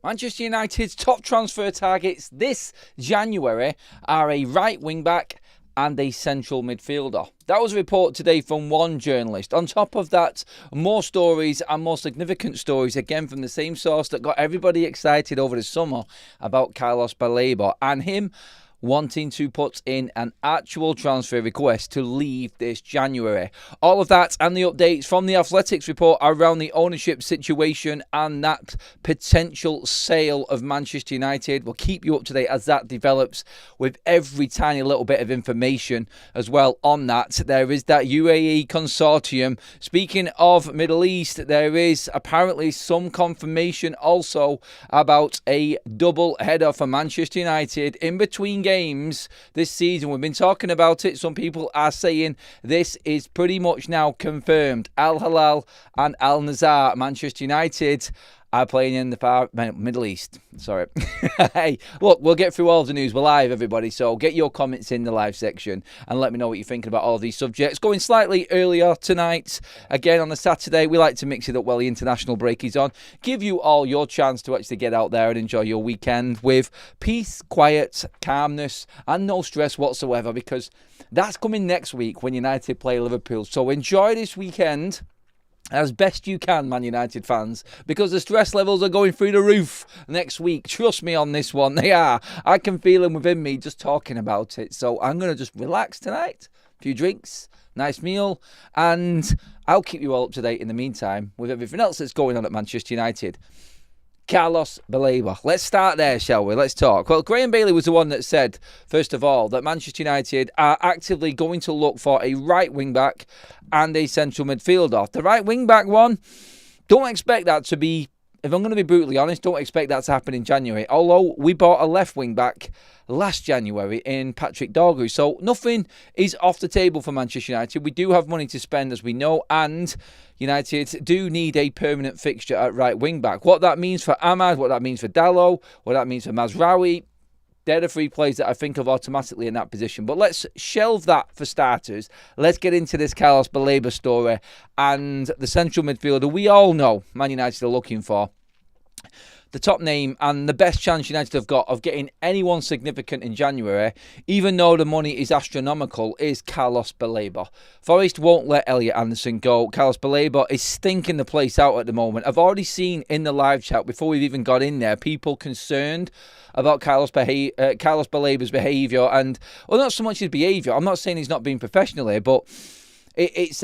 Manchester United's top transfer targets this January are a right wing-back and a central midfielder. That was a report today from one journalist. On top of that, more stories and more significant stories, again from the same source that got everybody excited over the summer about Carlos Baleba and him wanting to put in an actual transfer request to leave this January. All of that and the updates from the Athletics report around the ownership situation and that potential sale of Manchester United. We'll keep you up to date as that develops with every tiny little bit of information as well on that. There is that UAE consortium. Speaking of Middle East, there is apparently some confirmation also about a double header for Manchester United in between games this season. We've been talking about it. Some people are saying this is pretty much now confirmed. Al Hilal and Al Nazar, Manchester United, are playing in the far Middle East. Sorry. Hey, look, we'll get through all of the news. We're live, everybody, so get your comments in the live section and let me know what you're thinking about all of these subjects. Going slightly earlier tonight, again on the Saturday, we like to mix it up while the international break is on. Give you all your chance to actually get out there and enjoy your weekend with peace, quiet, calmness, and no stress whatsoever, because that's coming next week when United play Liverpool. So enjoy this weekend as best you can, Man United fans, because the stress levels are going through the roof next week. Trust me on this one, they are. I can feel them within me just talking about it. So I'm going to just relax tonight, a few drinks, nice meal, and I'll keep you all up to date in the meantime with everything else that's going on at Manchester United. Carlos Baleba. Let's start there, shall we? Let's talk. Well, Graham Bailey was the one that said, first of all, that Manchester United are actively going to look for a right wing-back and a central midfielder. The right wing-back one, don't expect that to be, if I'm going to be brutally honest, don't expect that to happen in January. Although we bought a left wing-back last January in Patrick Dorgu. So nothing is off the table for Manchester United. We do have money to spend, as we know, and United do need a permanent fixture at right wing-back. What that means for Ahmad, what that means for Dalot, what that means for Mazraoui, they're the three players that I think of automatically in that position. But let's shelve that for starters. Let's get into this Carlos Baleba story and the central midfielder we all know Man United are looking for. The top name and the best chance United have got of getting anyone significant in January, even though the money is astronomical, is Carlos Baleba. Forest won't let Elliot Anderson go. Carlos Baleba is stinking the place out at the moment. I've already seen in the live chat, before we've even got in there, people concerned about Carlos Baleba's behaviour. And, well, not so much his behaviour. I'm not saying he's not being professional here, but it's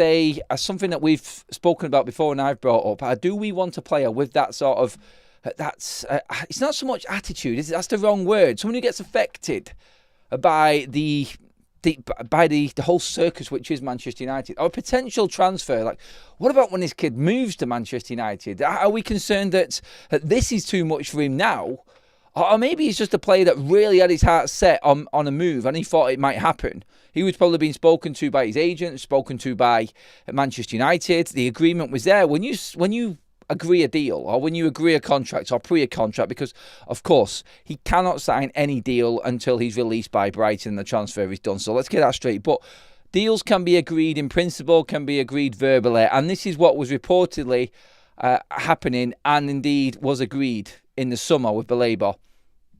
something that we've spoken about before and I've brought up. Do we want a player with that sort of... it's not so much attitude, that's the wrong word. Someone who gets affected by the whole circus which is Manchester United, or a potential transfer. Like, what about when this kid moves to Manchester United? Are we concerned that this is too much for him now? Or maybe he's just a player that really had his heart set on a move and he thought it might happen. He was probably being spoken to by his agent, spoken to by Manchester United. The agreement was there. When you agree a deal, or when you agree a contract or pre a contract, because of course he cannot sign any deal until he's released by Brighton and the transfer is done. So let's get that straight. But deals can be agreed in principle, can be agreed verbally, and this is what was reportedly happening and indeed was agreed in the summer with Baleba.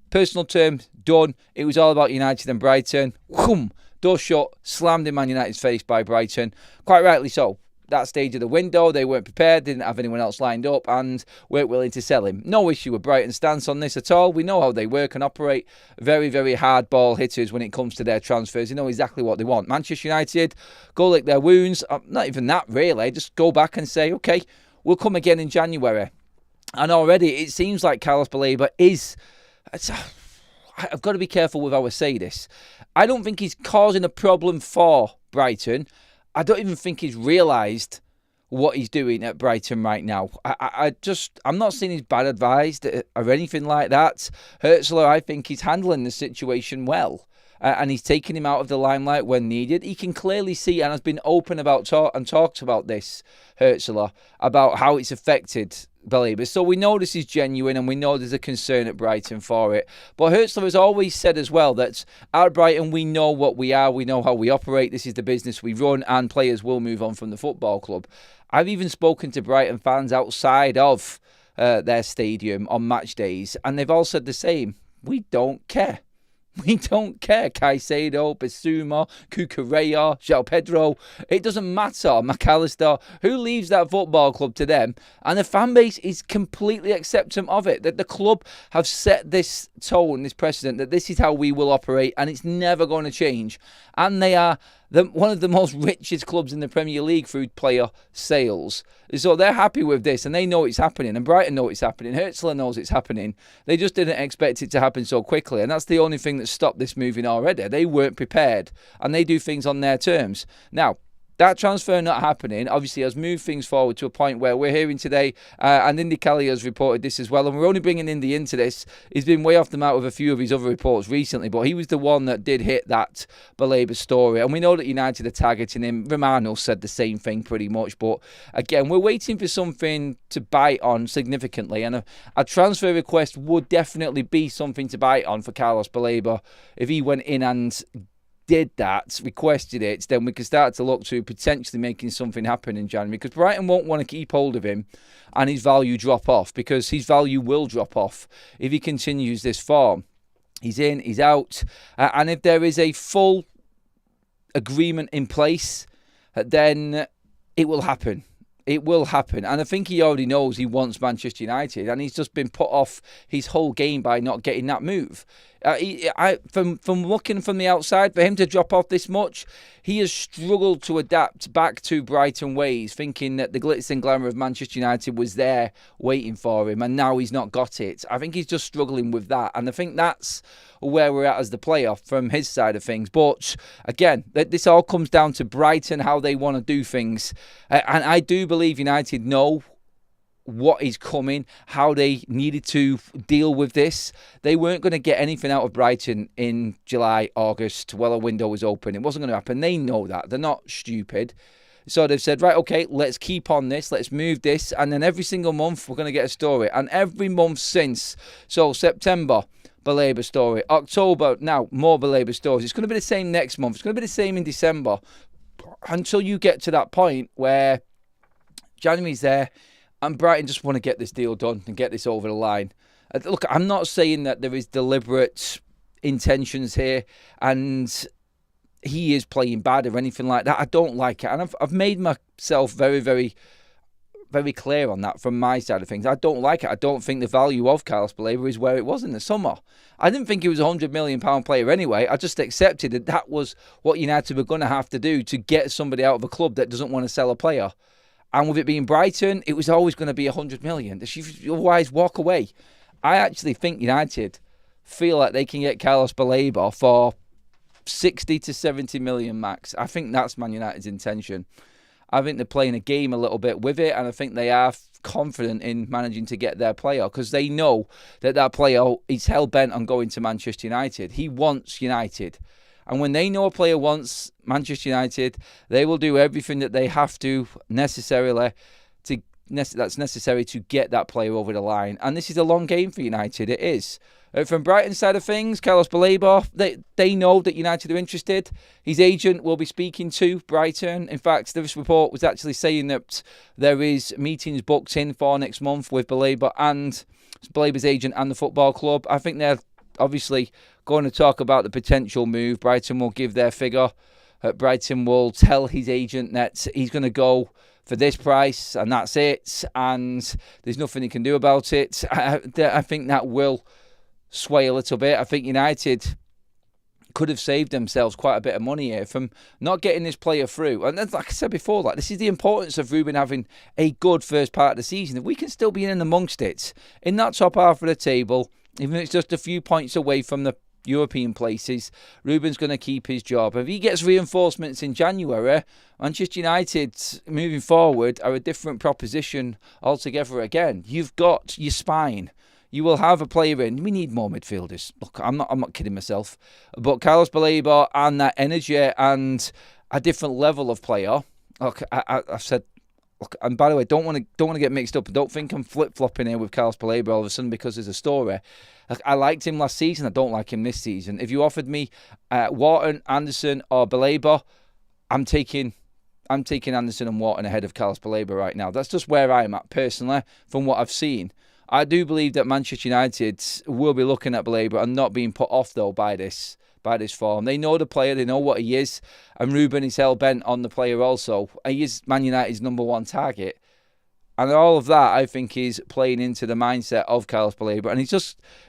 Personal terms done. It was all about United and Brighton. Whoom, door shut, slammed in Man United's face by Brighton. Quite rightly so. That stage of the window, they weren't prepared, didn't have anyone else lined up and weren't willing to sell him. No issue with Brighton's stance on this at all. We know how they work and operate. Very, very hard ball hitters when it comes to their transfers. They know exactly what they want. Manchester United, go lick their wounds. Not even that, really. Just go back and say, OK, we'll come again in January. And already it seems like Carlos Baleba is... I've got to be careful with how I say this. I don't think he's causing a problem for Brighton. I don't even think he's realised what he's doing at Brighton right now. I'm not saying he's bad advised or anything like that. Hertzler, I think he's handling the situation well. And he's taking him out of the limelight when needed. He can clearly see and has been open about talked about this, Hertzler, about how it's affected Baleba. So we know this is genuine and we know there's a concern at Brighton for it. But Hertzler has always said as well that at Brighton we know what we are, we know how we operate, this is the business we run, and players will move on from the football club. I've even spoken to Brighton fans outside of their stadium on match days, and they've all said the same. We don't care. We don't care. Caicedo, Bissouma, Cucurella, João Pedro. It doesn't matter. McAllister. Who leaves that football club to them? And the fan base is completely acceptant of it. That the club have set this tone, this precedent, that this is how we will operate, and it's never going to change. And they are one of the most richest clubs in the Premier League through player sales. So they're happy with this, and they know it's happening. And Brighton know it's happening. Hertzler knows it's happening. They just didn't expect it to happen so quickly. And that's the only thing that stopped this moving already. They weren't prepared, and they do things on their terms. Now, that transfer not happening obviously has moved things forward to a point where we're hearing today, and Indy Kelly has reported this as well, and we're only bringing Indy into this. He's been way off the mark with a few of his other reports recently, but he was the one that did hit that Baleba story, and we know that United are targeting him. Romano said the same thing pretty much, but again, we're waiting for something to bite on significantly, and a transfer request would definitely be something to bite on for Carlos Baleba. If he went in and did that, requested it, then we could start to look to potentially making something happen in January, because Brighton won't want to keep hold of him and his value drop off, because his value will drop off if he continues this form. He's in, he's out, and if there is a full agreement in place, then it will happen. It will happen. And I think he already knows he wants Manchester United, and he's just been put off his whole game by not getting that move. From looking from the outside, for him to drop off this much, he has struggled to adapt back to Brighton ways, thinking that the glitz and glamour of Manchester United was there waiting for him, and now he's not got it. I think he's just struggling with that, and I think that's where we're at as the player from his side of things. But again, this all comes down to Brighton, how they want to do things, and I do believe United know what is coming, how they needed to deal with this. They weren't going to get anything out of Brighton in July, August, while a window was open. It wasn't going to happen. They know that. They're not stupid. So they've said, right, okay, let's keep on this. Let's move this. And then every single month, we're going to get a story. And every month since, so September, Baleba story. October, now, more Baleba stories. It's going to be the same next month. It's going to be the same in December. Until you get to that point where January's there, and Brighton just want to get this deal done and get this over the line. Look, I'm not saying that there is deliberate intentions here and he is playing bad or anything like that. I don't like it. And I've made myself very, very, very clear on that from my side of things. I don't like it. I don't think the value of Carlos Baleba is where it was in the summer. I didn't think he was a £100 million player anyway. I just accepted that that was what United were going to have to do to get somebody out of a club that doesn't want to sell a player. And with it being Brighton, it was always going to be 100 million. Otherwise, walk away. I actually think United feel like they can get Carlos Baleba for 60 to 70 million max. I think that's Man United's intention. I think they're playing a game a little bit with it, and I think they are confident in managing to get their player, because they know that that player is hell-bent on going to Manchester United. He wants United. And when they know a player wants Manchester United, they will do everything that they have to necessary to get that player over the line. And this is a long game for United. It is. From Brighton's side of things, Carlos Baleba, they know that United are interested. His agent will be speaking to Brighton. In fact, this report was actually saying that there is meetings booked in for next month with Baleba and Baleba's agent and the football club. I think they're obviously going to talk about the potential move. Brighton will give their figure. Brighton will tell his agent that he's going to go for this price and that's it, and there's nothing he can do about it. I think that will sway a little bit. I think United could have saved themselves quite a bit of money here from not getting this player through. And like I said before, this is the importance of Ruben having a good first part of the season. If we can still be in amongst it, in that top half of the table, even if it's just a few points away from the European places, Ruben's going to keep his job. If he gets reinforcements in January, Manchester United moving forward are a different proposition altogether again. You've got your spine. You will have a player in. We need more midfielders. Look, I'm not kidding myself. But Carlos Baleba and that energy and a different level of player. Look, I've said. Look, and by the way, don't want to get mixed up. Don't think I'm flip-flopping here with Carlos Baleba all of a sudden because there's a story. Like, I liked him last season. I don't like him this season. If you offered me Wharton, Anderson, or Baleba, I'm taking Anderson and Wharton ahead of Carlos Baleba right now. That's just where I'm at personally from what I've seen. I do believe that Manchester United will be looking at Baleba and not being put off, though, by this form. They know the player, they know what he is, and Ruben is hell-bent on the player also. He is Man United's number one target. And all of that, I think, is playing into the mindset of Carlos Baleba. And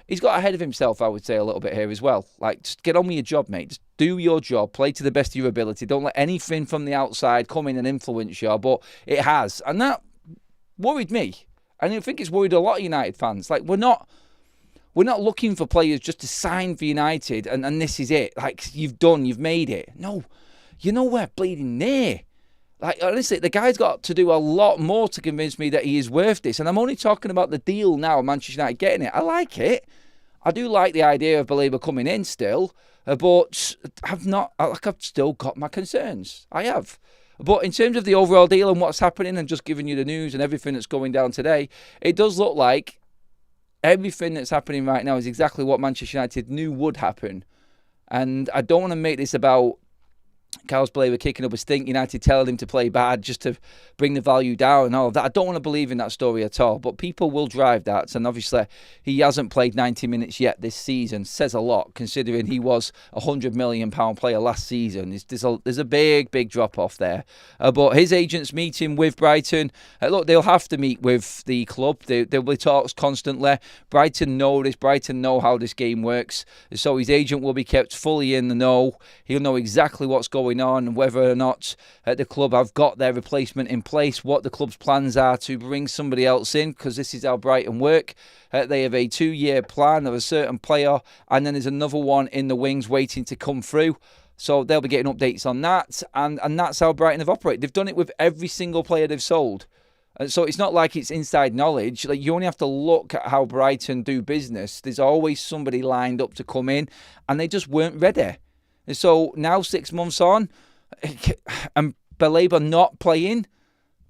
he's got ahead of himself, I would say, a little bit here as well. Like, just get on with your job, mate. Just do your job. Play to the best of your ability. Don't let anything from the outside come in and influence you. But it has. And that worried me. And I think it's worried a lot of United fans. Like, we're not looking for players just to sign for United and this is it. Like, you've made it. No, you know we're bleeding near. Like, honestly, the guy's got to do a lot more to convince me that he is worth this. And I'm only talking about the deal now, Manchester United getting it. I like it. I do like the idea of Baleba coming in still. But I've still got my concerns. I have. But in terms of the overall deal and what's happening and just giving you the news and everything that's going down today, it does look like everything that's happening right now is exactly what Manchester United knew would happen. And I don't want to make this about Carlos Baleba kicking up a stink, United telling him to play bad just to bring the value down and all of that. I don't want to believe in that story at all, but people will drive that. And obviously, he hasn't played 90 minutes yet this season. Says a lot, considering he was a £100 million player last season. There's a big drop-off there. But his agent's meeting with Brighton. Look, they'll have to meet with the club. There'll be talks constantly. Brighton know this. Brighton know how this game works. So his agent will be kept fully in the know. He'll know exactly what's going on, whether or not the club have got their replacement in place, what the club's plans are to bring somebody else in, because this is how Brighton work. They have a 2-year plan of a certain player, and then there's another one in the wings waiting to come through. So they'll be getting updates on that, and that's how Brighton have operated. They've done it with every single player they've sold. And so it's not like it's inside knowledge. Like, you only have to look at how Brighton do business. There's always somebody lined up to come in, and they just weren't ready. So now 6 months on, and Baleba not playing,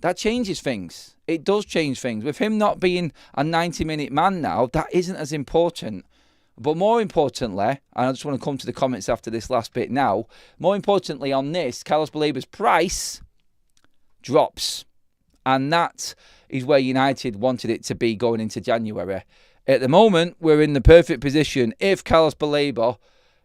that changes things. It does change things. With him not being a 90-minute man now, that isn't as important. But more importantly, and I just want to come to the comments after this last bit now, more importantly on this, Carlos Baleba's price drops. And that is where United wanted it to be going into January. At the moment, we're in the perfect position. If Carlos Baleba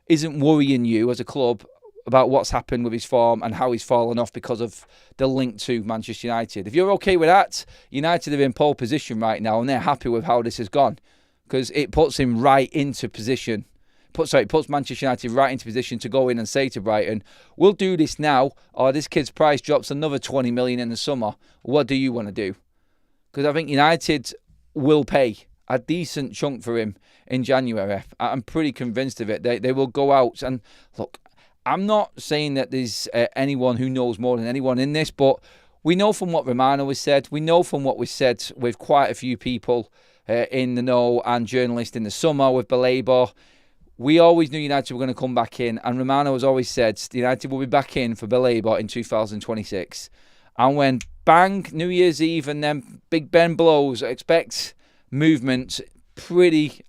isn't worrying you as a club about what's happened with his form and how he's fallen off because of the link to Manchester United. If you're okay with that, United are in pole position right now and they're happy with how this has gone, because it puts him right into position. It puts Manchester United right into position to go in and say to Brighton, we'll do this now, or this kid's price drops another 20 million in the summer. What do you want to do? Because I think United will pay a decent chunk for him in January. I'm pretty convinced of it. They will go out. And look, I'm not saying that there's anyone who knows more than anyone in this, but we know from what Romano has said, we know from what was said with quite a few people in the know and journalists in the summer with Baleba. We always knew United were going to come back in, and Romano has always said United will be back in for Baleba in 2026. And when bang, New Year's Eve, and then Big Ben blows, expect movement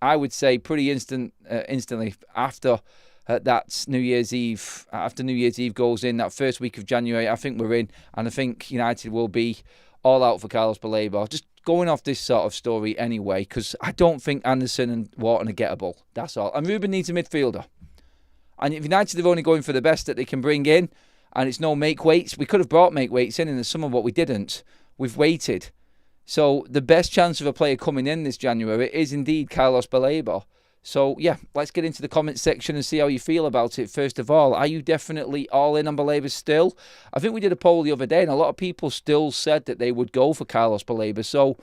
I would say pretty instantly after that New Year's Eve. After New Year's Eve goes in, that first week of January, I think we're in, and I think United will be all out for Carlos Baleba. Just going off this sort of story anyway, because I don't think Anderson and Wharton are gettable. That's all. And Ruben needs a midfielder. And if United are only going for the best that they can bring in, and it's no make weights, we could have brought make weights in the summer, but we didn't. We've waited. So the best chance of a player coming in this January is indeed Carlos Baleba. So yeah, let's get into the comments section and see how you feel about it. First of all, are you definitely all in on Baleba still? I think we did a poll the other day and a lot of people still said that they would go for Carlos Baleba. So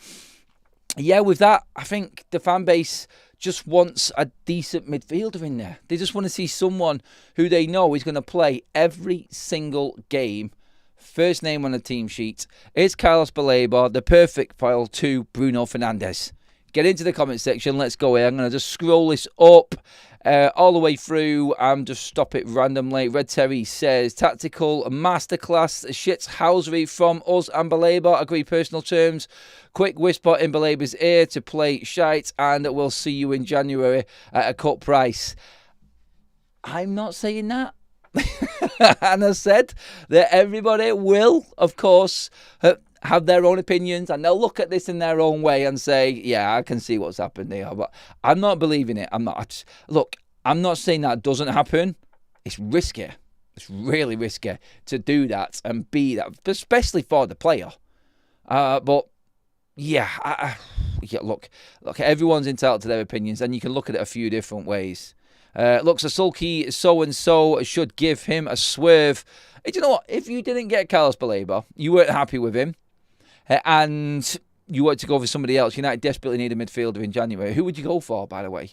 yeah, with that, I think the fan base just wants a decent midfielder in there. They just want to see someone who they know is going to play every single game. First name on the team sheet is Carlos Baleba, the perfect foil to Bruno Fernandes. Get into the comment section. Let's go here. I'm going to just scroll this up all the way through and just stop it randomly. Red Terry says, tactical masterclass, shithousery from us and Baleba. Agree personal terms. Quick whisper in Baleba's ear to play shite, and we'll see you in January at a cut price. I'm not saying that. And I said that everybody will, of course, have their own opinions and they'll look at this in their own way and say, yeah, I can see what's happened here. But I'm not believing it. Look, I'm not saying that doesn't happen. It's risky. It's really risky to do that and be that, especially for the player. But yeah, look, everyone's entitled to their opinions, and you can look at it a few different ways. Looks a sulky so-and-so should give him a swerve. Hey, do you know what? If you didn't get Carlos Baleba, you weren't happy with him, and you wanted to go for somebody else, United desperately need a midfielder in January, who would you go for, by the way?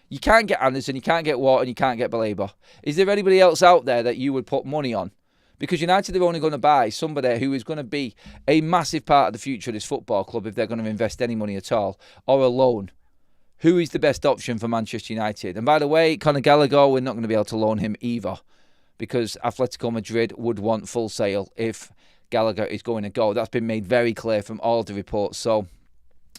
You can't get Anderson, you can't get Watt, and you can't get Baleba. Is there anybody else out there that you would put money on? Because United are only going to buy somebody who is going to be a massive part of the future of this football club if they're going to invest any money at all, or a loan. Who is the best option for Manchester United? And by the way, Conor Gallagher, we're not going to be able to loan him either, because Atletico Madrid would want full sale if Gallagher is going to go. That's been made very clear from all the reports. So,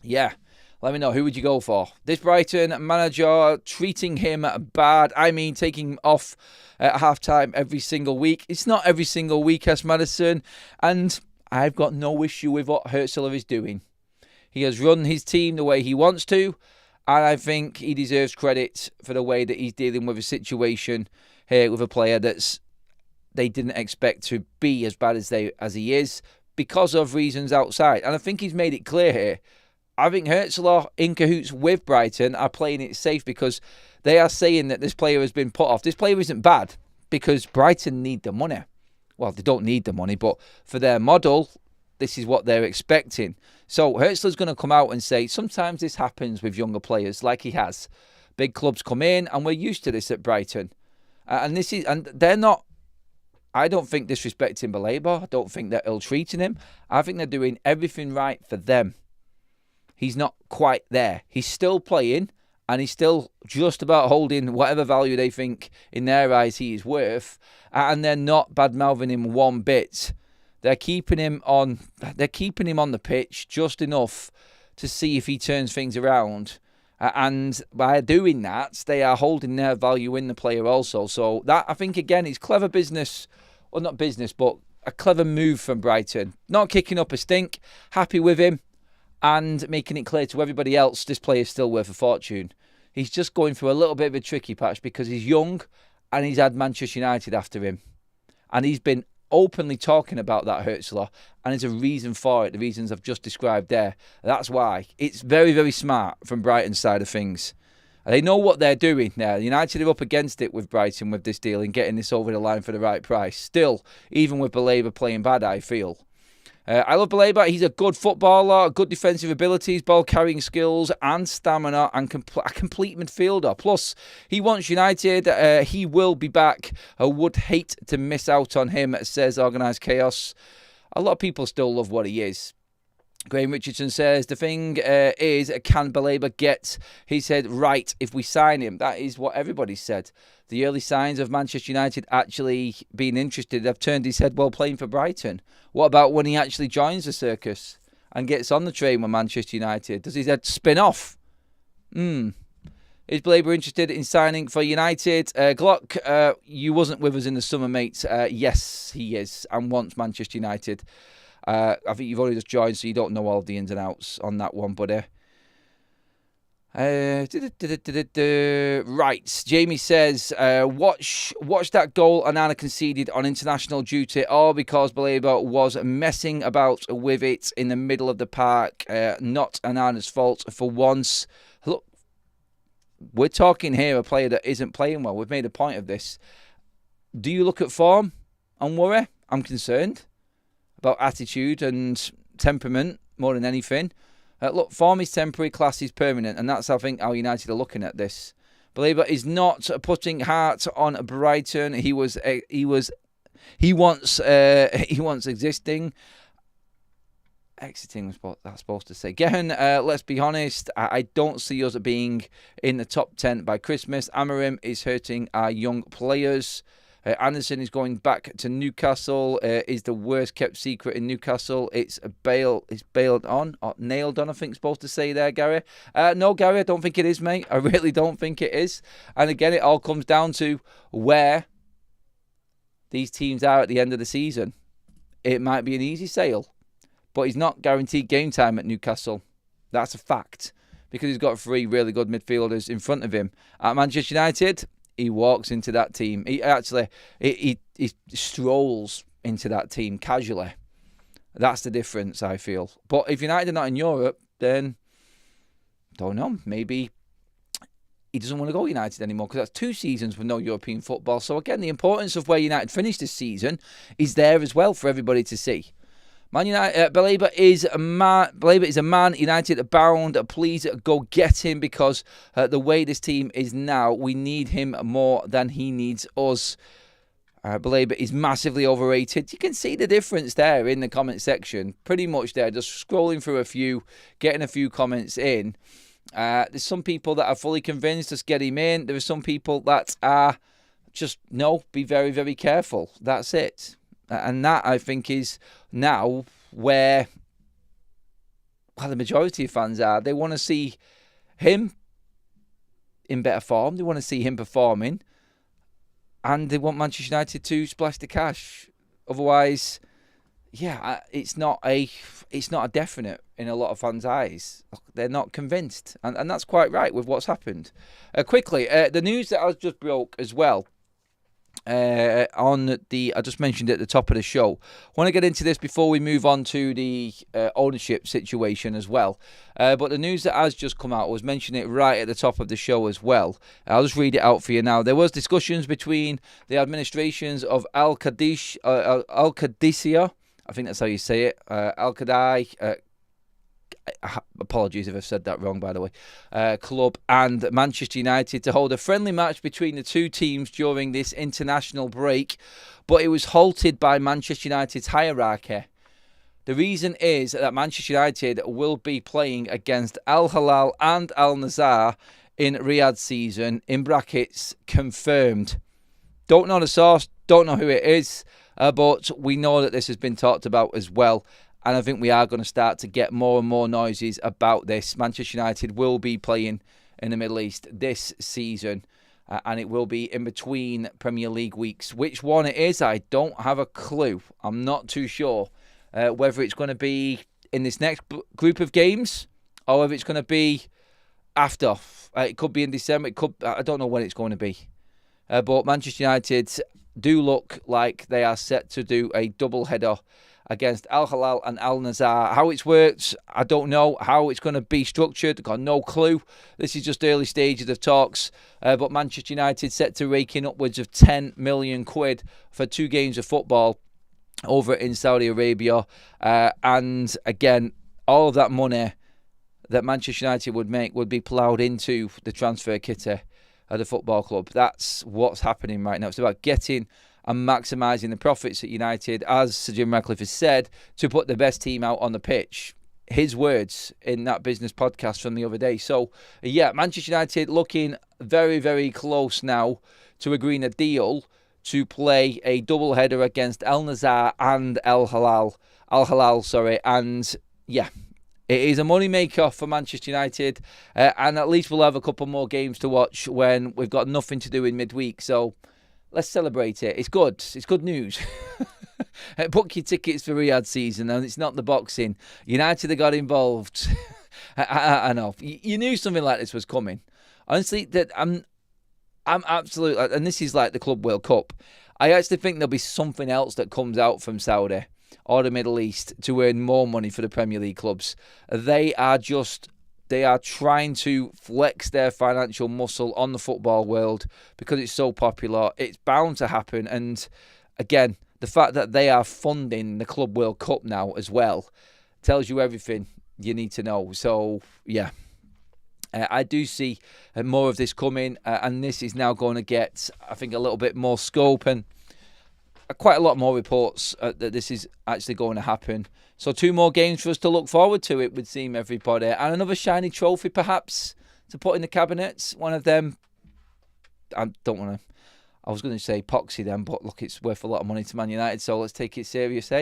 yeah. Let me know, who would you go for? This Brighton manager treating him bad. I mean, taking him off at half-time every single week. It's not every single week, as Madison. And I've got no issue with what Hertzler is doing. He has run his team the way he wants to. And I think he deserves credit for the way that he's dealing with a situation here with a player that's they didn't expect to be as bad as he is because of reasons outside. And I think he's made it clear here. I think Hertzler, in cahoots with Brighton, are playing it safe because they are saying that this player has been put off. This player isn't bad because Brighton need the money. Well, they don't need the money, but for their model, this is what they're expecting. So Hertzler's going to come out and say, sometimes this happens with younger players, like he has. Big clubs come in, and we're used to this at Brighton. And they're not, I don't think, disrespecting Baleba. I don't think they're ill-treating him. I think they're doing everything right for them. He's not quite there. He's still playing, and he's still just about holding whatever value they think in their eyes he is worth, and they're not bad-mouthing him one bit. They're keeping him on the pitch just enough to see if he turns things around. And by doing that, they are holding their value in the player also. So that, I think, again, is clever business. Well, not business, but a clever move from Brighton. Not kicking up a stink. Happy with him. And making it clear to everybody else this player is still worth a fortune. He's just going through a little bit of a tricky patch because he's young and he's had Manchester United after him. And he's been openly talking about that, Hertzler, and there's a reason for it, the reasons I've just described there. That's why. It's very, very smart from Brighton's side of things. They know what they're doing now. United are up against it with Brighton with this deal and getting this over the line for the right price. Still, even with Baleba playing bad, I feel. I love Baleba. He's a good footballer, good defensive abilities, ball-carrying skills and stamina, and a complete midfielder. Plus, he wants United. He will be back. I would hate to miss out on him, says Organised Chaos. A lot of people still love what he is. Graham Richardson says, the thing is, can Baleba get his head right if we sign him? That is what everybody said. The early signs of Manchester United actually being interested have turned his head while playing for Brighton. What about when he actually joins the circus and gets on the train with Manchester United? Does his head spin off? Is Baleba interested in signing for United? Glock, you wasn't with us in the summer, mate. Yes, he is, and wants Manchester United. I think you've only just joined, so you don't know all of the ins and outs on that one, buddy. Right, Jamie says, watch that goal Onana conceded on international duty, all because Baleba was messing about with it in the middle of the park. Not Onana's fault for once. Look, we're talking here a player that isn't playing well. We've made a point of this. Do you look at form and worry? I'm concerned about attitude and temperament more than anything. Look, form is temporary, class is permanent, and that's, I think, how United are looking at this. Baleba is not putting heart on Brighton. He wants existing. Exiting was what that's supposed to say. Gehan, let's be honest, I don't see us being in the top 10 by Christmas. Amorim is hurting our young players. Anderson is going back to Newcastle. Is the worst kept secret in Newcastle. It's nailed on, I think supposed to say there, Gary. No, Gary, I don't think it is, mate. I really don't think it is. And again, it all comes down to where these teams are at the end of the season. It might be an easy sale. but he's not guaranteed game time at Newcastle. That's a fact, because he's got 3 really good midfielders in front of him. At Manchester United, he walks into that team. He strolls into that team casually. That's the difference, I feel. But if United are not in Europe, then, don't know, maybe he doesn't want to go United anymore, because that's 2 seasons with no European football. So again, the importance of where United finished this season is there as well for everybody to see. Man United, Baleba is a man United bound. Please go get him, because the way this team is now, we need him more than he needs us. Baleba is massively overrated. You can see the difference there in the comment section. Pretty much there, just scrolling through a few, getting a few comments in. There's some people that are fully convinced, just get him in. There are some people that are just, no, be very, very careful. That's it. And that, I think, is now where the majority of fans are. They want to see him in better form. They want to see him performing. And they want Manchester United to splash the cash. Otherwise, it's not a definite in a lot of fans' eyes. They're not convinced. And that's quite right with what's happened. Quickly, the news that I just broke as well, I just mentioned at the top of the show. I want to get into this before we move on to the ownership situation as well. But the news that has just come out, I was mentioning it right at the top of the show as well. I'll just read it out for you now. There was discussions between the administrations of Al Qadisiyah, I think that's how you say it, Al Qadai, apologies if I've said that wrong, by the way, club, and Manchester United to hold a friendly match between the two teams during this international break, but it was halted by Manchester United's hierarchy. The reason is that Manchester United will be playing against Al Hilal and Al Nassr in Riyadh season, in brackets, confirmed. Don't know the source, don't know who it is, but we know that this has been talked about as well. And I think we are going to start to get more and more noises about this. Manchester United will be playing in the Middle East this season. And it will be in between Premier League weeks. Which one it is, I don't have a clue. I'm not too sure whether it's going to be in this next group of games or whether it's going to be after. It could be in December. I don't know when it's going to be. But Manchester United do look like they are set to do a double header against Al Hilal and Al Nassr. How it's worked, I don't know. How it's going to be structured, got no clue. This is just early stages of talks. But Manchester United set to rake in upwards of 10 million quid for 2 games of football over in Saudi Arabia. And again, all of that money that Manchester United would make would be ploughed into the transfer kitty of the football club. That's what's happening right now. It's about getting and maximising the profits at United, as Sir Jim Ratcliffe has said, to put the best team out on the pitch. His words in that business podcast from the other day. So, Manchester United looking very, very close now to agreeing a deal to play a double header against Al Nassr and Al Hilal. And it is a moneymaker for Manchester United. And at least we'll have a couple more games to watch when we've got nothing to do in midweek. So, let's celebrate it. It's good. It's good news. Book your tickets for Riyadh season, and it's not the boxing. United have got involved. I know. You knew something like this was coming. Honestly, that I'm absolutely, and this is like the Club World Cup. I actually think there'll be something else that comes out from Saudi or the Middle East to earn more money for the Premier League clubs. They are trying to flex their financial muscle on the football world because it's so popular. It's bound to happen. And again, the fact that they are funding the Club World Cup now as well tells you everything you need to know. So, I do see more of this coming. And this is now going to get, I think, a little bit more scope and quite a lot more reports that this is actually going to happen. So 2 more games for us to look forward to, it would seem, everybody. And another shiny trophy, perhaps, to put in the cabinets. One of them, I was going to say epoxy them, but look, it's worth a lot of money to Man United, so let's take it serious,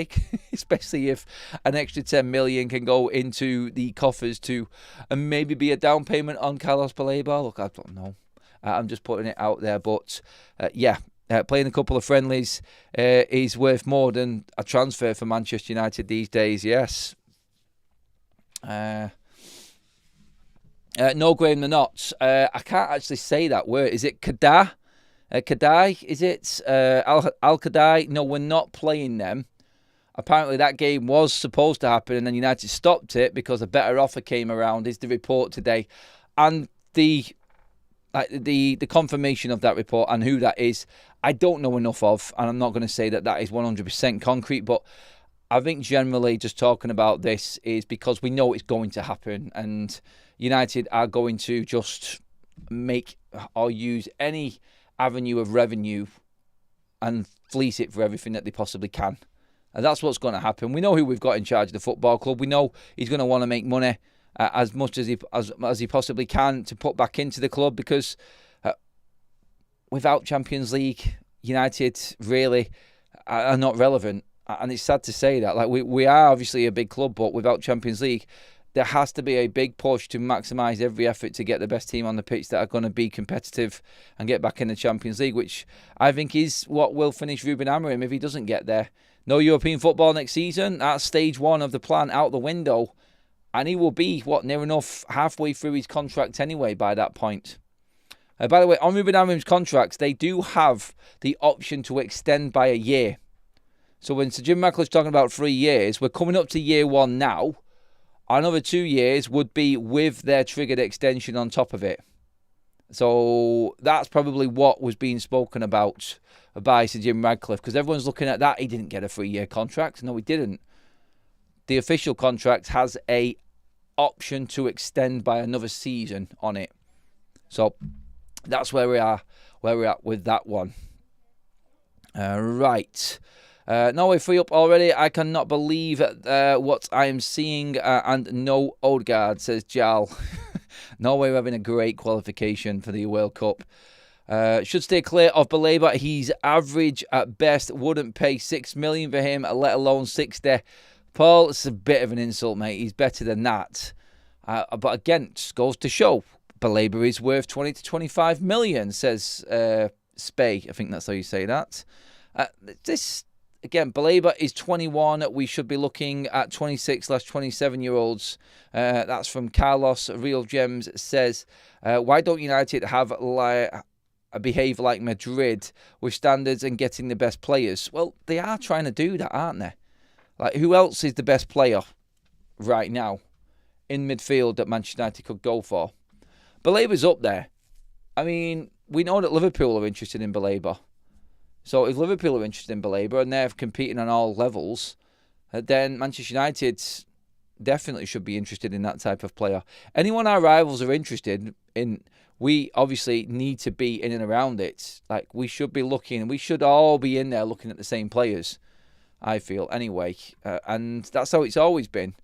especially if an extra 10 million can go into the coffers to maybe be a down payment on Carlos Baleba. Look, I don't know. I'm just putting it out there, but playing a couple of friendlies is worth more than a transfer for Manchester United these days, yes. No, Graham, they're not. I can't actually say that word. Is it Kadai? Kadai? Is it Al-Kadai? No, we're not playing them. Apparently that game was supposed to happen and then United stopped it because a better offer came around, is the report today. And the confirmation of that report and who that is, I don't know enough of, and I'm not going to say that that is 100% concrete, but I think generally just talking about this is because we know it's going to happen and United are going to just make or use any avenue of revenue and fleece it for everything that they possibly can. And that's what's going to happen. We know who we've got in charge of the football club. We know he's going to want to make money as much as he possibly can to put back into the club because without Champions League, United really are not relevant. And it's sad to say that. Like we are obviously a big club, but without Champions League, there has to be a big push to maximise every effort to get the best team on the pitch that are going to be competitive and get back in the Champions League, which I think is what will finish Ruben Amorim if he doesn't get there. No European football next season. That's stage one of the plan out the window. And he will be, near enough halfway through his contract anyway by that point. By the way, on Ruben Amorim's contracts, they do have the option to extend by a year. So when Sir Jim Ratcliffe's talking about 3 years, we're coming up to year 1 now. Another 2 years would be with their triggered extension on top of it. So that's probably what was being spoken about by Sir Jim Ratcliffe, because everyone's looking at that. He didn't get a 3-year contract. No, he didn't. The official contract has a option to extend by another season on it. So that's where we are with that one. Right. Norway free up already. I cannot believe what I am seeing. And no Odegaard, says Jal. Norway are having a great qualification for the World Cup. Should stay clear of Baleba. He's average at best. Wouldn't pay 6 million for him, let alone 60. Paul, it's a bit of an insult, mate. He's better than that. But again, it just goes to show Baleba is worth 20 to 25 million, says Spey. I think that's how you say that. Again, Baleba is 21. We should be looking at 26/27-year-olds. That's from Carlos. Real Gems says, why don't United behave like Madrid with standards and getting the best players? Well, they are trying to do that, aren't they? Like, who else is the best player right now in midfield that Manchester United could go for? Baleba's up there. I mean, we know that Liverpool are interested in Baleba. So if Liverpool are interested in Baleba and they're competing on all levels, then Manchester United definitely should be interested in that type of player. Anyone our rivals are interested in, we obviously need to be in and around it. Like, we should be looking, we should all be in there looking at the same players, I feel, anyway. And that's how it's always been.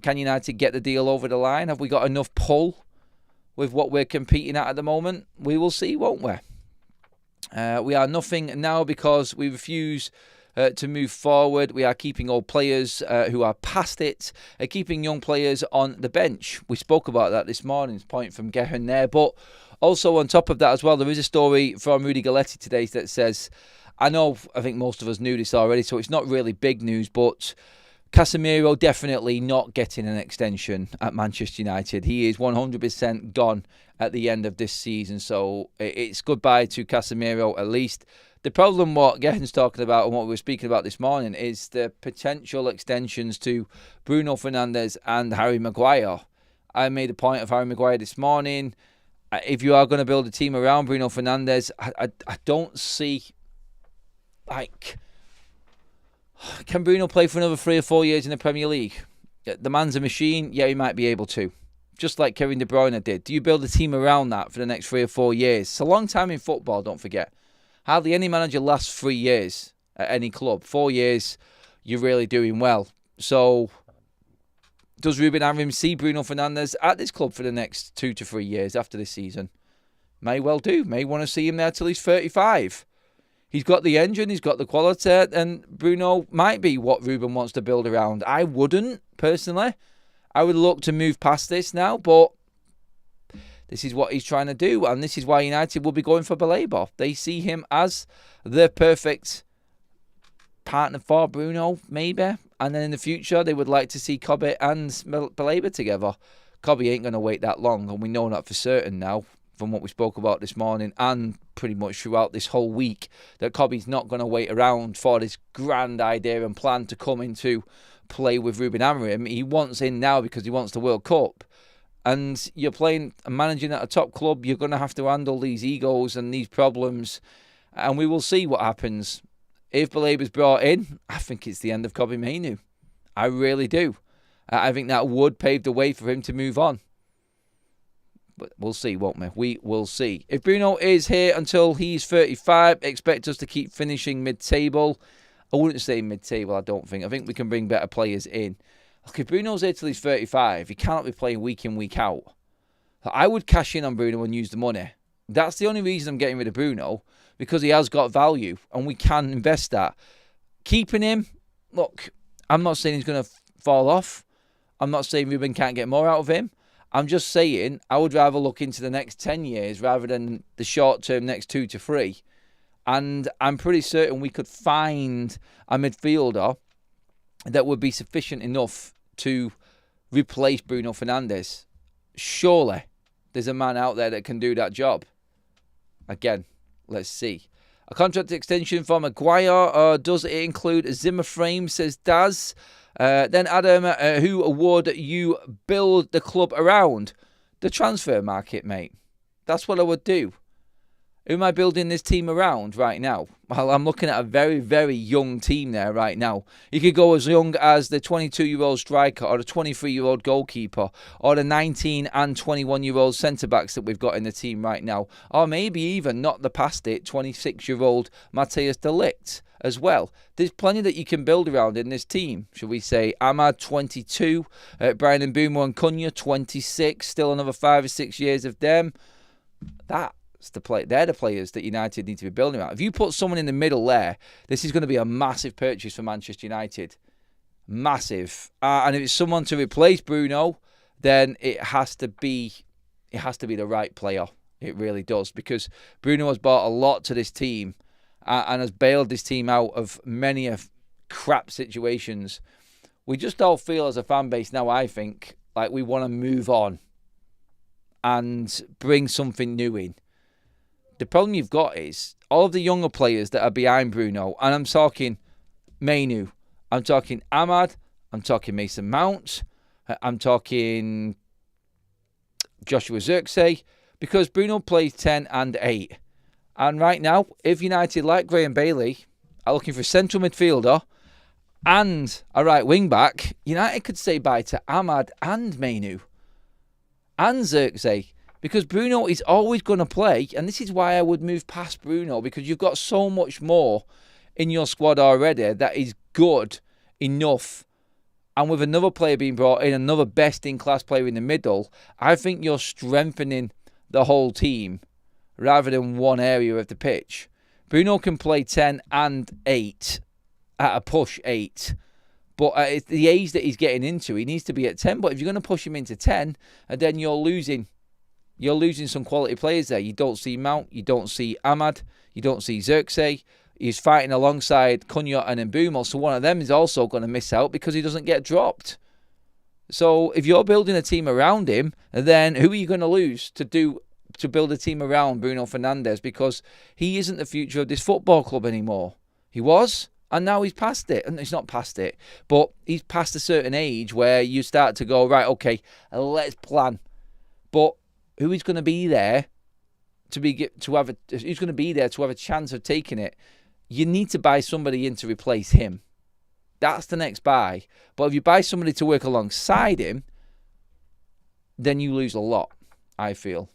Can United get the deal over the line? Have we got enough pull with what we're competing at the moment? We will see, won't we? We are nothing now because we refuse to move forward. We are keeping old players who are past it, keeping young players on the bench. We spoke about that this morning's point from Gehan there. But also on top of that as well, there is a story from Rudy Galletti today that says, I think most of us knew this already, so it's not really big news, but Casemiro definitely not getting an extension at Manchester United. He is 100% gone at the end of this season, so it's goodbye to Casemiro at least. The problem what Gehan's talking about and what we were speaking about this morning is the potential extensions to Bruno Fernandes and Harry Maguire. I made a point of Harry Maguire this morning. If you are going to build a team around Bruno Fernandes, I don't see, can Bruno play for another 3 or 4 years in the Premier League? The man's a machine. Yeah, he might be able to. Just like Kevin De Bruyne did. Do you build a team around that for the next 3 or 4 years? It's a long time in football, don't forget. Hardly any manager lasts 3 years at any club. 4 years, you're really doing well. So, does Ruben Amorim see Bruno Fernandes at this club for the next 2 to 3 years after this season? May well do. May want to see him there till he's 35. He's got the engine, he's got the quality, and Bruno might be what Ruben wants to build around. I wouldn't, personally. I would look to move past this now, but this is what he's trying to do, and this is why United will be going for Baleba. They see him as the perfect partner for Bruno, maybe. And then in the future, they would like to see Cobbett and Baleba together. Cobby ain't going to wait that long, and we know that for certain now from what we spoke about this morning and pretty much throughout this whole week, that Cobby's not going to wait around for this grand idea and plan to come into play with Ruben Amorim. He wants in now because he wants the World Cup. And you're playing and managing at a top club, you're going to have to handle these egos and these problems. And we will see what happens. If Baleba's brought in, I think it's the end of Kobbie Mainoo. I really do. I think that would pave the way for him to move on. But we'll see, won't we? We will see. If Bruno is here until he's 35, expect us to keep finishing mid-table. I wouldn't say mid-table, I don't think. I think we can bring better players in. Look, if Bruno's here till he's 35, he cannot be playing week in, week out. I would cash in on Bruno and use the money. That's the only reason I'm getting rid of Bruno, because he has got value and we can invest that. Keeping him, look, I'm not saying he's going to fall off. I'm not saying Ruben can't get more out of him. I'm just saying I would rather look into the next 10 years rather than the short-term next 2 to 3. And I'm pretty certain we could find a midfielder that would be sufficient enough to replace Bruno Fernandes. Surely there's a man out there that can do that job. Again, let's see. A contract extension for Maguire, does it include a Zimmer frame, says Daz. Then Adam, who would you build the club around? The transfer market, mate. That's what I would do. Who am I building this team around right now? Well, I'm looking at a very, very young team there right now. You could go as young as the 22-year-old striker or the 23-year-old goalkeeper or the 19 and 21-year-old centre-backs that we've got in the team right now. Or maybe even, not the past it, 26-year-old Matthias de Ligt as well. There's plenty that you can build around in this team. Should we say Ahmad, 22, Brian Mbeumo and Cunha, 26, still another 5 or 6 years of them. They're the players that United need to be building around. If you put someone in the middle there, this is going to be a massive purchase for Manchester United. Massive. And if it's someone to replace Bruno, then it has to be the right player. It really does, because Bruno has brought a lot to this team and has bailed this team out of many crap situations. We just all feel as a fan base now, I think, like we want to move on and bring something new in. The problem you've got is all of the younger players that are behind Bruno, and I'm talking Mainoo, I'm talking Ahmad, I'm talking Mason Mount, I'm talking Joshua Zirkzee, because Bruno plays 10 and 8. And right now, if United, like Graham Bailey, are looking for a central midfielder and a right wing-back, United could say bye to Ahmad and Mainoo and Zirkzee. Because Bruno is always going to play, and this is why I would move past Bruno, because you've got so much more in your squad already that is good enough. And with another player being brought in, another best-in-class player in the middle, I think you're strengthening the whole team rather than one area of the pitch. Bruno can play 10 and 8 at a push 8. But at the age that he's getting into, he needs to be at 10. But if you're going to push him into 10, then you're losing some quality players there. You don't see Mount, you don't see Ahmad, you don't see Zirkzee. He's fighting alongside Cunha and Mbeumo, so one of them is also going to miss out because he doesn't get dropped. So if you're building a team around him, then who are you going to lose to build a team around Bruno Fernandes? Because he isn't the future of this football club anymore. He was, and now he's past it. And he's not past it, but he's past a certain age where you start to go, right, okay, let's plan. But who is going to be there to have a chance of taking it? You need to buy somebody in to replace him. That's the next buy. But if you buy somebody to work alongside him, then you lose a lot, I feel.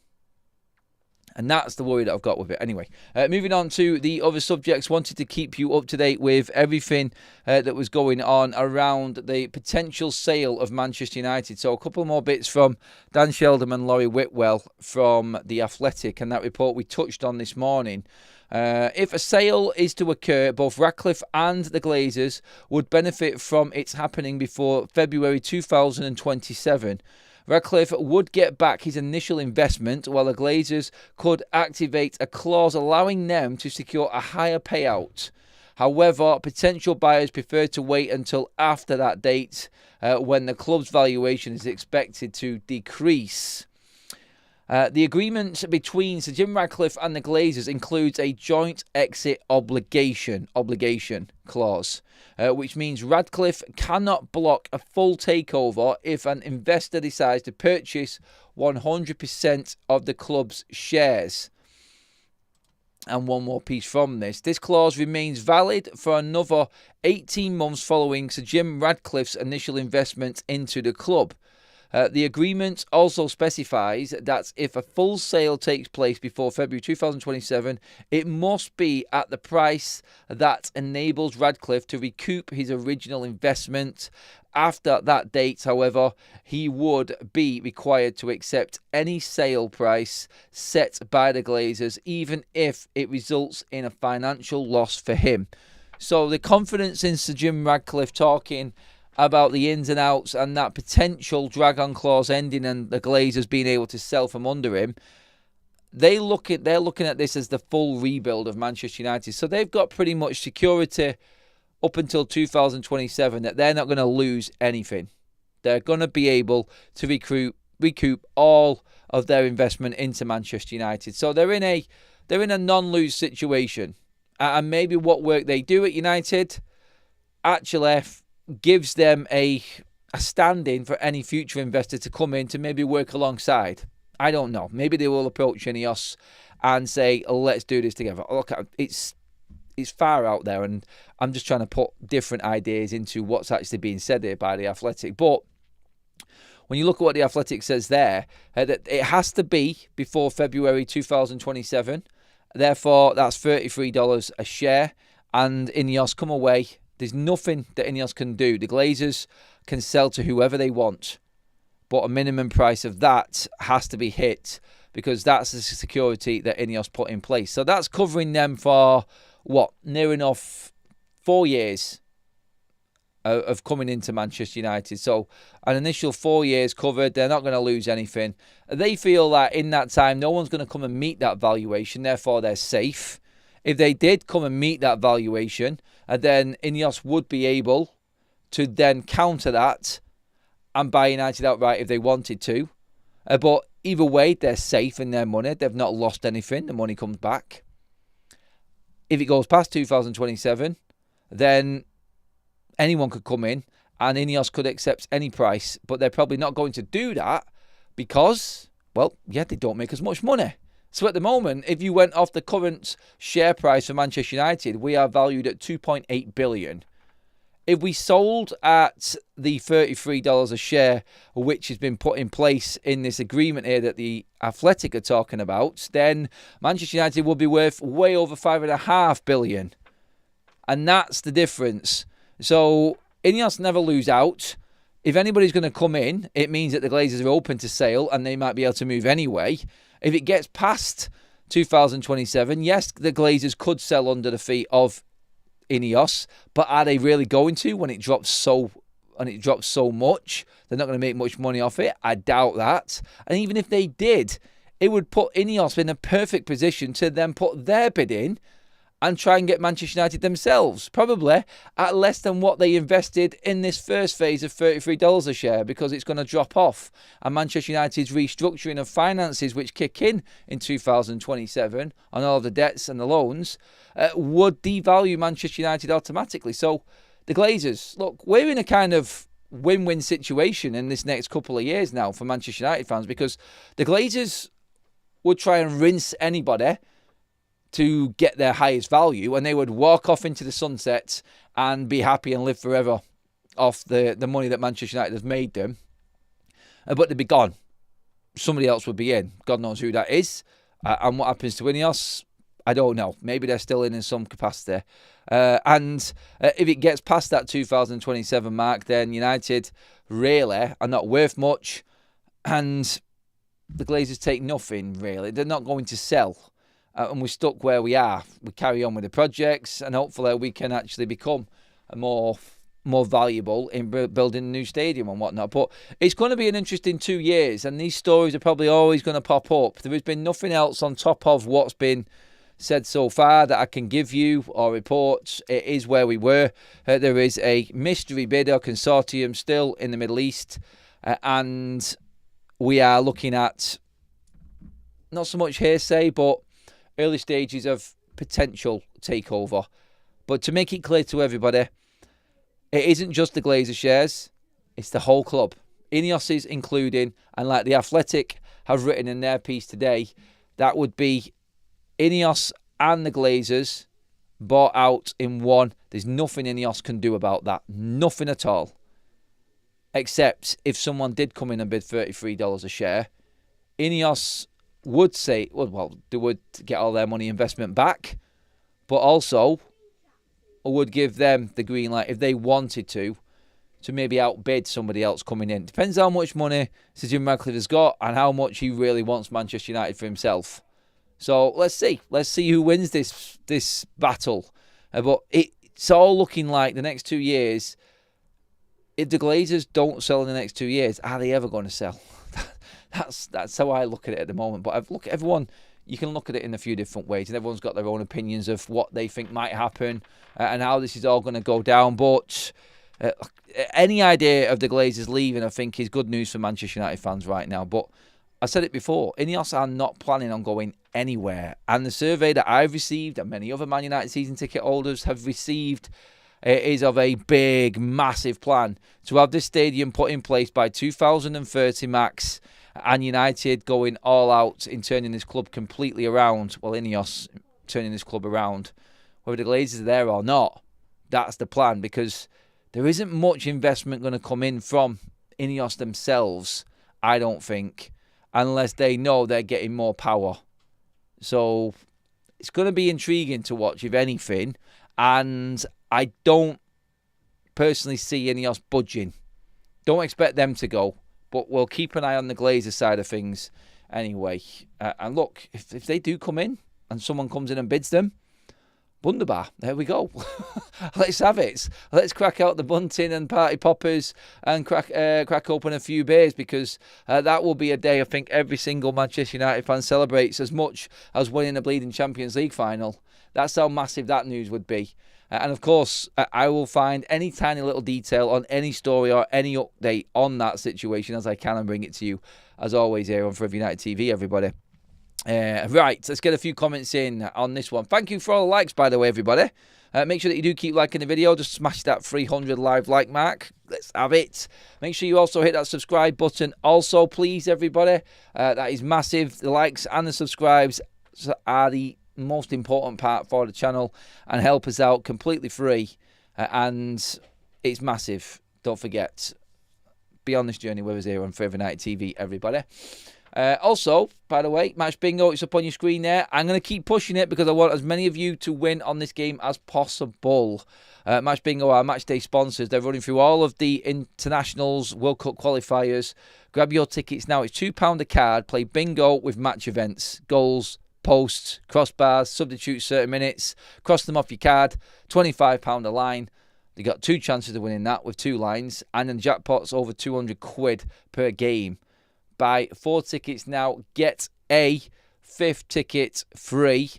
And that's the worry that I've got with it. Anyway, moving on to the other subjects. Wanted to keep you up to date with everything that was going on around the potential sale of Manchester United. So a couple more bits from Dan Sheldon and Laurie Whitwell from The Athletic and that report we touched on this morning. If a sale is to occur, both Ratcliffe and the Glazers would benefit from its happening before February 2027. Ratcliffe would get back his initial investment, while the Glazers could activate a clause allowing them to secure a higher payout. However, potential buyers prefer to wait until after that date when the club's valuation is expected to decrease. The agreement between Sir Jim Ratcliffe and the Glazers includes a joint exit obligation clause, which means Ratcliffe cannot block a full takeover if an investor decides to purchase 100% of the club's shares. And one more piece from this. This clause remains valid for another 18 months following Sir Jim Ratcliffe's initial investment into the club. The agreement also specifies that if a full sale takes place before February 2027, it must be at the price that enables Ratcliffe to recoup his original investment. After that date, however, he would be required to accept any sale price set by the Glazers, even if it results in a financial loss for him. So the confidence in Sir Jim Ratcliffe talking about the ins and outs and that potential drag-on clause ending and the Glazers being able to sell from under him, they're looking at this as the full rebuild of Manchester United. So they've got pretty much security up until 2027 that they're not going to lose anything. They're going to be able to recoup all of their investment into Manchester United. So they're in a non-lose situation. And maybe what work they do at United actually gives them a stand-in for any future investor to come in to maybe work alongside. I don't know. Maybe they will approach INEOS and say, oh, let's do this together. Look, it's far out there, and I'm just trying to put different ideas into what's actually being said here by The Athletic. But when you look at what The Athletic says there, that it has to be before February 2027. Therefore, that's $33 a share, and INEOS come away. There's nothing that INEOS can do. The Glazers can sell to whoever they want, but a minimum price of that has to be hit because that's the security that INEOS put in place. So that's covering them for, near enough 4 years of coming into Manchester United. So an initial 4 years covered. They're not going to lose anything. They feel that in that time, no one's going to come and meet that valuation. Therefore, they're safe. If they did come and meet that valuation, then INEOS would be able to then counter that and buy United outright if they wanted to. But either way, they're safe in their money. They've not lost anything. The money comes back. If it goes past 2027, then anyone could come in and INEOS could accept any price. But they're probably not going to do that because, they don't make as much money. So at the moment, if you went off the current share price for Manchester United, we are valued at $2.8 billion. If we sold at the $33 a share, which has been put in place in this agreement here that the Athletic are talking about, then Manchester United will be worth way over $5.5 billion. And that's the difference. So INEOS never lose out. If anybody's going to come in, it means that the Glazers are open to sale and they might be able to move anyway. If it gets past 2027, yes, the Glazers could sell under the feet of INEOS, but are they really going to when it drops so much? They're not going to make much money off it. I doubt that. And even if they did, it would put INEOS in a perfect position to then put their bid in and try and get Manchester United themselves, probably at less than what they invested in this first phase of $33 a share, because it's going to drop off. And Manchester United's restructuring of finances, which kick in 2027 on all the debts and the loans, would devalue Manchester United automatically. So the Glazers, look, we're in a kind of win-win situation in this next couple of years now for Manchester United fans, because the Glazers would try and rinse anybody to get their highest value, and they would walk off into the sunset and be happy and live forever off the money that Manchester United has made them. But they'd be gone. Somebody else would be in. God knows who that is. And what happens to INEOS, I don't know. Maybe they're still in some capacity. And if it gets past that 2027 mark, then United really are not worth much. And the Glazers take nothing, really. They're not going to sell. And we're stuck where we are. We carry on with the projects, and hopefully we can actually become more valuable in building a new stadium and whatnot. But it's going to be an interesting 2 years, and these stories are probably always going to pop up. There has been nothing else on top of what's been said so far that I can give you or report, it is where we were. There is a mystery bidder consortium still in the Middle East, and we are looking at not so much hearsay, but early stages of potential takeover. But to make it clear to everybody, it isn't just the Glazer shares, it's the whole club. Ineos including, and like The Athletic have written in their piece today, that would be Ineos and the Glazers bought out in one. There's nothing Ineos can do about that. Nothing at all. Except if someone did come in and bid $33 a share, Ineos would say, well, they would get all their money investment back, but also would give them the green light if they wanted to maybe outbid somebody else coming in. Depends how much money Sir Jim Ratcliffe has got and how much he really wants Manchester United for himself. So let's see. Let's see who wins this battle. But it's all looking like the next 2 years, if the Glazers don't sell in the next 2 years, are they ever going to sell? That's how I look at it at the moment. But everyone, you can look at it in a few different ways, and everyone's got their own opinions of what they think might happen and how this is all going to go down. But any idea of the Glazers leaving, I think, is good news for Manchester United fans right now. But I said it before, Ineos are not planning on going anywhere. And the survey that I've received, and many other Man United season ticket holders have received, is of a big, massive plan to have this stadium put in place by 2030 max, and United going all out in turning this club completely around. Well, Ineos turning this club around. Whether the Glazers are there or not, that's the plan, because there isn't much investment going to come in from Ineos themselves, I don't think, unless they know they're getting more power. So it's going to be intriguing to watch, if anything, and I don't personally see Ineos budging. Don't expect them to go, but we'll keep an eye on the Glazer side of things anyway. And look, if they do come in and someone comes in and bids them, wunderbar, there we go. Let's have it. Let's crack out the bunting and party poppers and crack open a few beers, because that will be a day I think every single Manchester United fan celebrates as much as winning a bleeding Champions League final. That's how massive that news would be. And of course, I will find any tiny little detail on any story or any update on that situation as I can and bring it to you, as always, here on FUTV United TV, everybody. Right, let's get a few comments in on this one. Thank you for all the likes, by the way, everybody. Make sure that you do keep liking the video. Just smash that 300 live like mark. Let's have it. Make sure you also hit that subscribe button. Also, please, everybody, that is massive. The likes and the subscribes are the most important part for the channel and help us out completely free. And it's massive. Don't forget, be on this journey with us here on FUTV United TV, everybody. Also, by the way, Match Bingo, it's up on your screen there. I'm going to keep pushing it because I want as many of you to win on this game as possible. Match Bingo are match day sponsors. They're running through all of the internationals, World Cup qualifiers. Grab your tickets now. It's £2 a card. Play bingo with match events, goals, posts, crossbars, substitutes 30 minutes. Cross them off your card. £25 a line. They got 2 chances of winning that with 2 lines. And then jackpots over £200 per game. Buy 4 tickets now, get a 5th ticket free.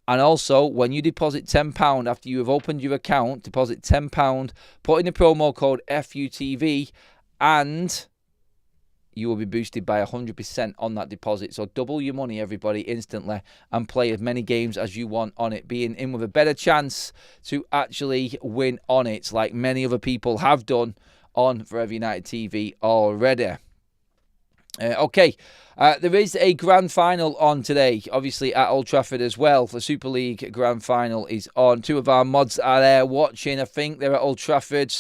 And also, when you deposit £10 after you have opened your account, deposit £10, put in the promo code FUTV, and you will be boosted by 100% on that deposit. So double your money, everybody, instantly, and play as many games as you want on it, being in with a better chance to actually win on it, like many other people have done on FUTV United TV already. Okay, there is a grand final on today, obviously at Old Trafford as well. The Super League grand final is on. 2 of our mods are there watching. I think they're at Old Trafford.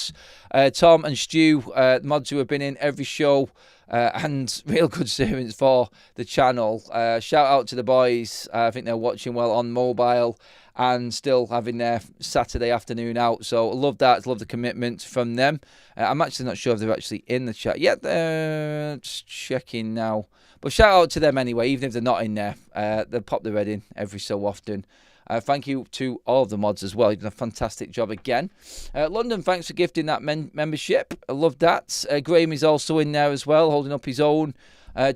Tom and Stu, mods who have been in every show and real good servants for the channel. Shout out to the boys. I think they're watching well on mobile and still having their Saturday afternoon out. So love that. Love the commitment from them. I'm actually not sure if they're actually in the chat yet. They're just checking now. But shout out to them anyway, even if they're not in there. They pop their head in every so often. Thank you to all of the mods as well. You've done a fantastic job again. London, thanks for gifting that membership. I love that. Graham is also in there as well, holding up his own.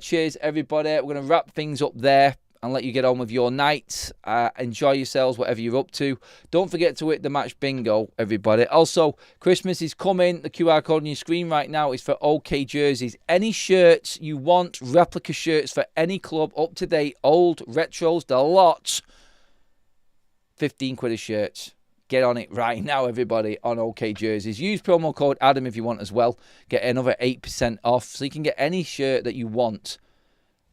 Cheers, everybody. We're going to wrap things up there. and let you get on with your night. Enjoy yourselves, whatever you're up to. Don't forget to hit the match bingo, everybody. Also, Christmas is coming. The QR code on your screen right now is for OK jerseys. Any shirts you want, replica shirts for any club, up to date, old, retros, the lot, 15 quid a shirt. Get on it right now, everybody, on OK jerseys. Use promo code Adam if you want as well. Get another 8% off, so you can get any shirt that you want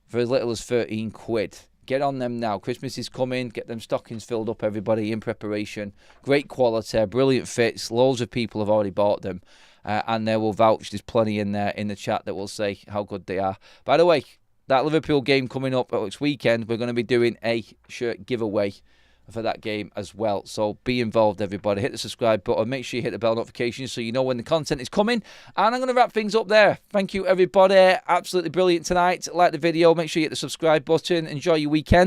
for as little as 13 quid. Get on them now. Christmas is coming. Get them stockings filled up, everybody, in preparation. Great quality, brilliant fits. Loads of people have already bought them, and they will vouch. There's plenty in there in the chat that will say how good they are. By the way, that Liverpool game coming up next weekend, we're going to be doing a shirt giveaway for that game as well. So be involved, everybody. Hit the subscribe button. Make sure you hit the bell notifications so you know when the content is coming. And I'm going to wrap things up there. Thank you, everybody. Absolutely brilliant tonight. Like the video. Make sure you hit the subscribe button. Enjoy your weekend.